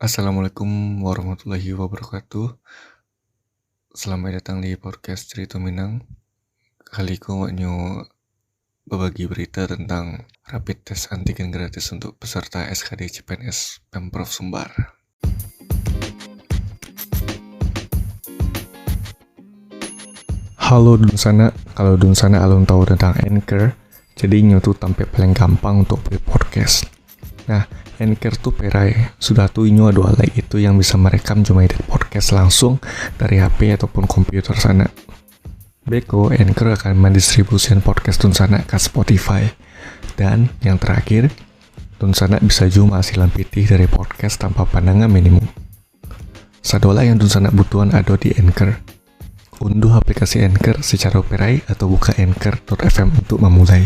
Assalamualaikum warahmatullahi wabarakatuh. Selamat datang di podcast Cerita Minang. Kali ko nyo berbagi berita tentang rapid test antigen gratis untuk peserta SKD CPNS Pemprov Sumbar. Halo Dunsana, kalau Dunsana alun tahu tentang Anchor, jadi nyo tuh tampil paling gampang untuk buat podcast. Nah, Anchor tuh perai, sudah tuh inyo ada alat itu yang bisa merekam cuma edit podcast langsung dari HP ataupun komputer sana. Beko, Anchor akan mendistribusikan podcast Dunsana ke Spotify. Dan yang terakhir, Dunsana bisa cuma hasilan pitih dari podcast tanpa pandangan minimum. Sadola yang Dunsana butuhan ada di Anchor. Unduh aplikasi Anchor secara perai atau buka anchor.fm untuk memulai.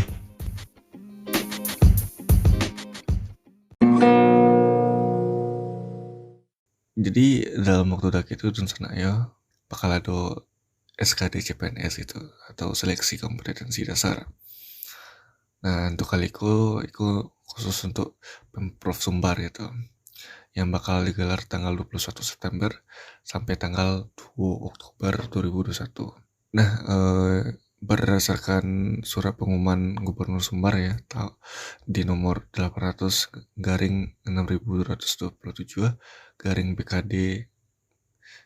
Jadi dalam waktu dak itu Dunsana ya bakal ada SKD CPNS itu atau seleksi kompetensi dasar. Nah untuk kali itu khusus untuk Pemprov Sumbar gitu, yang bakal digelar tanggal 21 September sampai tanggal 2 Oktober 2021. Nah, berdasarkan surat pengumuman Gubernur Sumbar ya, di nomor 800 garing 6227 garing BKD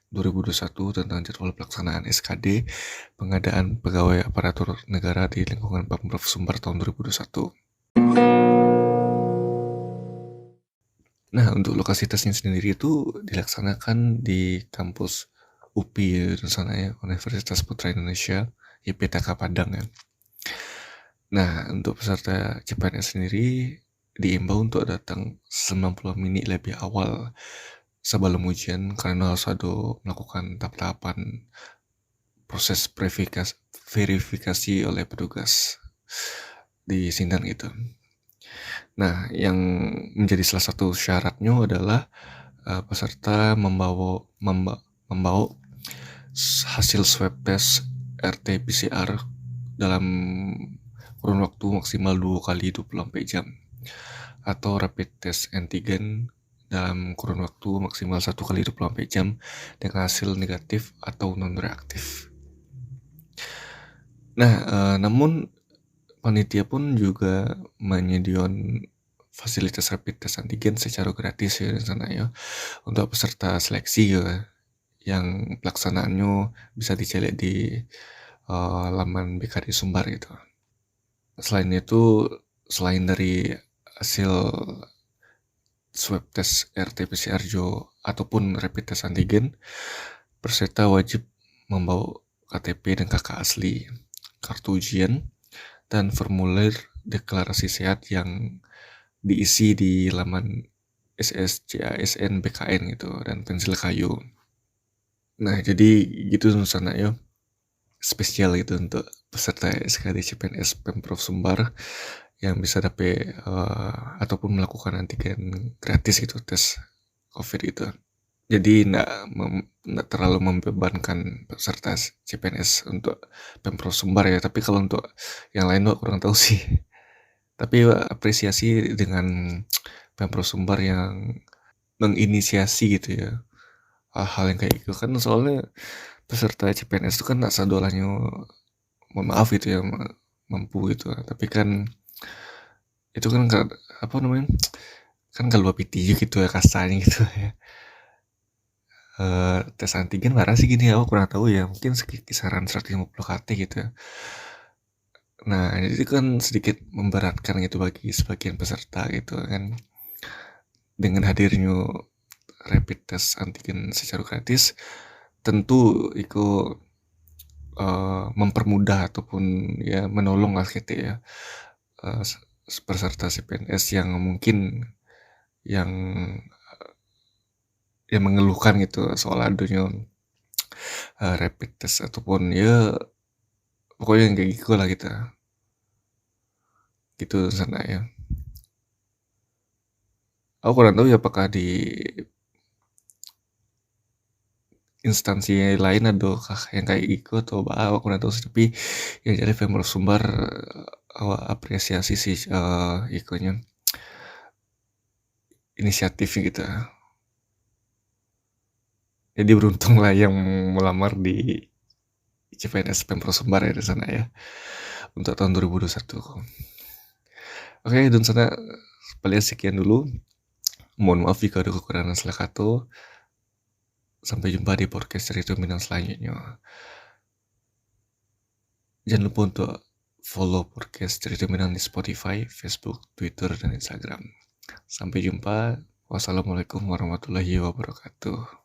2021 tentang jadwal pelaksanaan SKD pengadaan pegawai aparatur negara di lingkungan Pemprov Sumbar tahun 2021. Nah, untuk lokasi tesnya sendiri itu dilaksanakan di kampus UPI di sana ya, Universitas Putra Indonesia, YPTK Padang ya. Nah, untuk peserta CPNS sendiri diimbau untuk datang 90 menit lebih awal sebelum ujian karena harus ada melakukan tahap-tahapan proses verifikasi oleh petugas di Sindang itu. Nah, yang menjadi salah satu syaratnya adalah peserta membawa hasil swab test RT-PCR dalam kurun waktu maksimal 2 kali 24 jam atau rapid test antigen dalam kurun waktu maksimal 1 kali 24 jam dengan hasil negatif atau non-reaktif. Nah, namun panitia pun juga menyediakan fasilitas rapid test antigen secara gratis ya di sana ya untuk peserta seleksi ya, yang pelaksanaannya bisa dicek di laman BKD Sumbar gitu. Selain itu, selain dari hasil swab test RT-PCR ataupun rapid test antigen, peserta wajib membawa KTP dan KK asli, kartu ujian, dan formulir deklarasi sehat yang diisi di laman SSCASN BKN gitu, dan pensil kayu. Nah, jadi gitu sana ya, spesial gitu untuk peserta SKD CPNS Pemprov Sumbar yang bisa dapet ataupun melakukan antigen gratis gitu, tes COVID itu. Jadi nggak terlalu membebankan peserta CPNS untuk Pemprov Sumbar ya, tapi kalau untuk yang lain gua kurang tahu sih. Tapi apresiasi dengan Pemprov Sumbar yang menginisiasi gitu ya hal yang kayak gitu kan, soalnya peserta CPNS itu kan tak sadolanya, mohon maaf gitu ya, mampu gitu, tapi kan itu kan apa namanya, kan kalau pitih gitu ya kasarnya gitu ya. Tes antigen marah sih gini, aku kurang tahu ya, mungkin kisaran 150 KT gitu ya. Nah, itu kan sedikit memberatkan gitu bagi sebagian peserta gitu kan, dengan hadirnya rapid test antigen secara gratis. Tentu itu mempermudah ataupun ya menolong lah gitu ya peserta CPNS yang mungkin yang mengeluhkan gitu soal adanya rapid test ataupun ya pokoknya yang kayak gitu lah gitu sana ya. Aku kurang tahu ya apakah di instansi lain adakah yang kayak gitu atau aku kurang tahu sih, tapi yang jadi Pemprov Sumbar apresiasi sih ikonya inisiatif gitu. Jadi beruntunglah yang melamar di CPNS Pemprov Sumbar ya di sana ya, untuk tahun 2021. Oke, dan sana paling sekian dulu. Mohon maaf jika ada kekurangan salah kata. Sampai jumpa di podcast Cerita Minang selanjutnya. Jangan lupa untuk follow podcast Cerita Minang di Spotify, Facebook, Twitter, dan Instagram. Sampai jumpa. Wassalamualaikum warahmatullahi wabarakatuh.